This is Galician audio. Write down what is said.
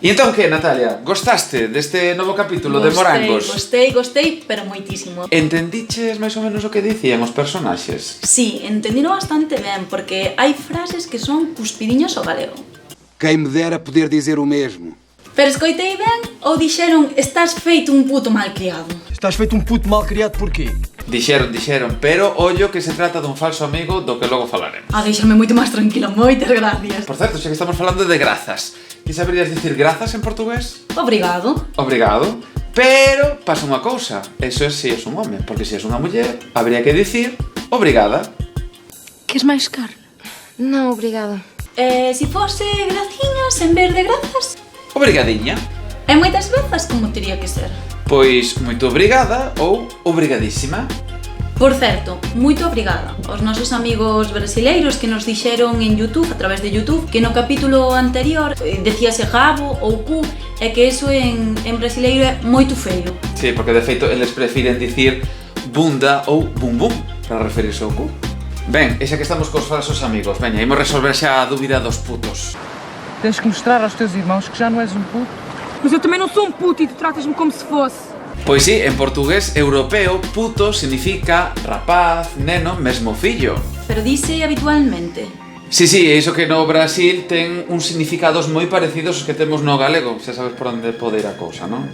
E entón que, Natalia, gostaste deste novo capítulo de Morangos? Gostei, pero moitísimo. Entendiches máis ou menos o que dicían os personaxes? Sí, entendino bastante ben, porque hai frases que son cuspidiños ao galego. Quem me dera poder dizer o mesmo. Pero escoitei ben ou dixeron estás feito un puto malcriado? Estás feito un puto malcriado porquê? Dixeron, pero ollo que se trata dun falso amigo do que logo falaremos. Deixame moito máis tranquila, moitas gracias. Por certo, xa que estamos falando de grazas, que saberías dicir grazas en portugués? Obrigado. Obrigado. Pero pasa unha cousa, eso é se és un home, porque se és unha muller, habría que dicir obrigada. Queres máis carne? Non, obrigada. Si fose graciñas en vez de grazas? Obrigadiña. E moitas grazas como teria que ser? Pois moito obrigada ou obrigadísima. Por certo, moito obrigada aos nosos amigos brasileiros que nos dixeron en YouTube, a través de YouTube, que no capítulo anterior decíase rabo ou cu e que eso en brasileiro é moito feio. Sí, porque de feito eles prefiren dicir bunda ou bum bum para referirse ao cu. Ben, e xa que estamos cos falsos amigos, veña, imos resolver xa a dúbida dos putos. Tens que mostrar aos teus irmãos que já não és um puto. Mas eu também não sou um puto e tu tratas-me como se fosse. Pois sí, en portugués europeo, puto significa rapaz, neno, mesmo fillo. Pero dice habitualmente. Sí, é iso que no Brasil ten uns significados moi parecidos aos que temos no galego. Xa sabes por onde pode ir a cousa, non?